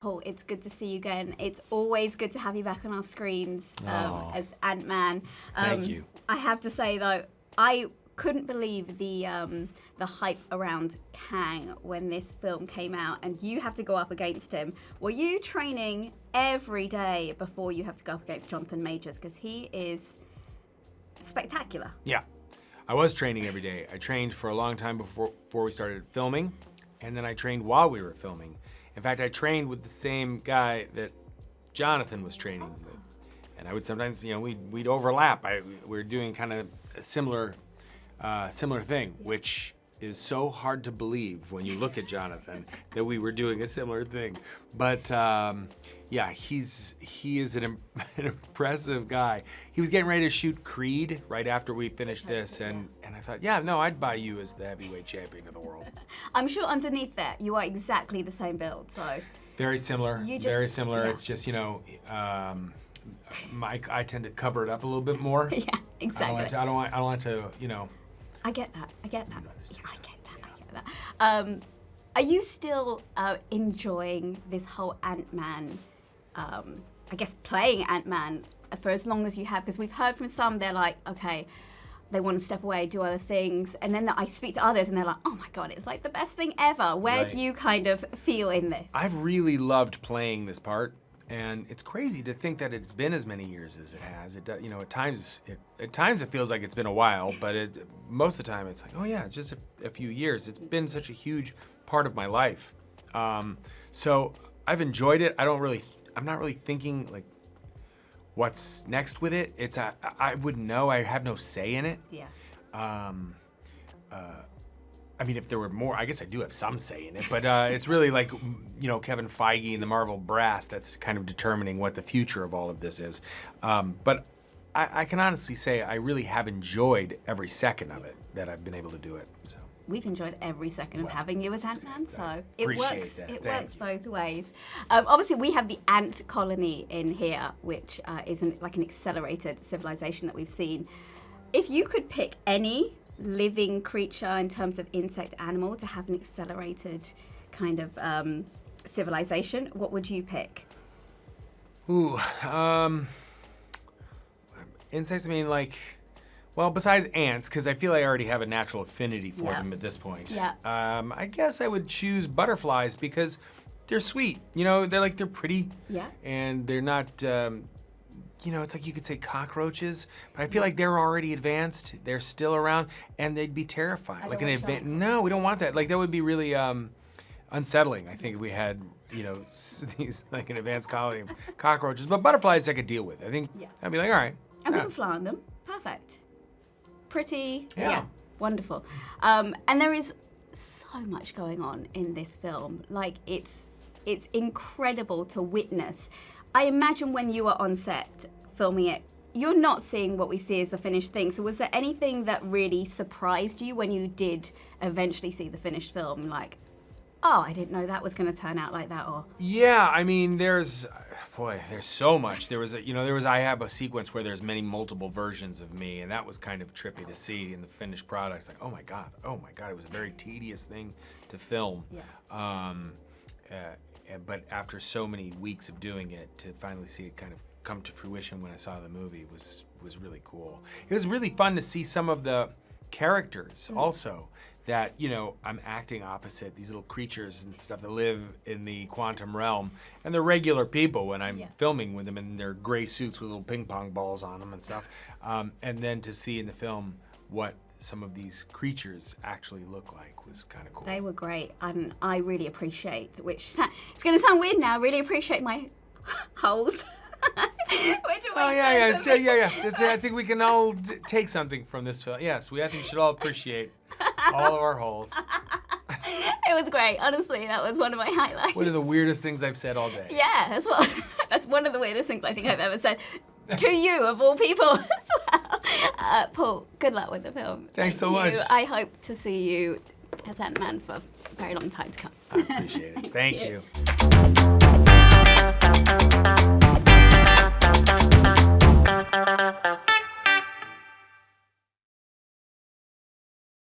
Paul, it's good to see you again. It's always good to have you back on our screens as Ant-Man. Thank you. I have to say, though, I couldn't believe the hype around Kang when this film came out, and you have to go up against him. Were you training every day before you have to go up against Jonathan Majors? Because he is spectacular. Yeah, I was training every day. I trained for a long time before we started filming, and then I trained while we were filming. In fact, I trained with the same guy that Jonathan was training with. And I would sometimes, we'd overlap. We're doing kind of a similar thing, which is so hard to believe when you look at Jonathan that we were doing a similar thing. But yeah, he is an impressive guy. He was getting ready to shoot Creed right after we finished this, and I thought, yeah, no, I'd buy you as the heavyweight champion of the world. I'm sure underneath that you are exactly the same build, so. Very similar, very similar. Yeah. It's just, I tend to cover it up a little bit more. Yeah, exactly. I don't want to, I get that. I get that. Are you still enjoying this whole Ant-Man, I guess playing Ant-Man for as long as you have? Because we've heard from some, they're like, okay, they want to step away, do other things. And then I speak to others and they're like, oh my God, it's like the best thing ever. Where do you kind of feel in this? I've really loved playing this part. And it's crazy to think that it's been as many years as it has. It, at times it feels like it's been a while, but most of the time it's like, oh yeah, just a few years. It's been such a huge part of my life. So I've enjoyed it. I'm not really thinking like what's next with it. I wouldn't know. I have no say in it. Yeah. I mean, if there were more, I guess I do have some say in it, but it's really like, Kevin Feige and the Marvel brass that's kind of determining what the future of all of this is. But I can honestly say I really have enjoyed every second of it that I've been able to do it. So. We've enjoyed every second of having you as Ant-Man, so it works. That. It Thank works you. both ways. Obviously, we have the ant colony in here, which is like an accelerated civilization that we've seen. If you could pick any living creature in terms of insect animal to have an accelerated kind of civilization, what would you pick? Ooh, insects, besides ants, because I feel I already have a natural affinity for them at this point. Yeah. I guess I would choose butterflies because they're sweet. They're pretty. Yeah. And they're not, it's like you could say cockroaches, but I feel like they're already advanced. They're still around, and they'd be terrifying. No, we don't want that. Like that would be really unsettling. I think if we had, these like an advanced colony of cockroaches, but butterflies I could deal with. I think I'd be like, all right. And we can fly on them. Perfect. Pretty. Yeah. Wonderful. And there is so much going on in this film. Like it's incredible to witness. I imagine when you were on set filming it, you're not seeing what we see as the finished thing. So was there anything that really surprised you when you did eventually see the finished film? Like, oh, I didn't know that was going to turn out like that, or... Yeah, I mean, there's so much. I have a sequence where there's multiple versions of me, and that was kind of trippy to see in the finished product. Like, oh my God, it was a very tedious thing to film. Yeah. But after so many weeks of doing it, to finally see it kind of come to fruition when I saw the movie was really cool. It was really fun to see some of the characters also that, I'm acting opposite, these little creatures and stuff that live in the quantum realm, and they're regular people when I'm filming with them in their gray suits with little ping pong balls on them and stuff. And then to see in the film what some of these creatures actually look like was kind of cool. They were great, and I really appreciate, it's going to sound weird now, I really appreciate my holes. It's good. Yeah. I think we can all take something from this film. Yes, I think we should all appreciate all of our holes. It was great. Honestly, that was one of my highlights. One of the weirdest things I've said all day. Yeah, that's one of the weirdest things I think I've ever said. To you, of all people, as well. Paul, good luck with the film. Thanks so much. I hope to see you as Ant-Man for a very long time to come. I appreciate it. Thank you.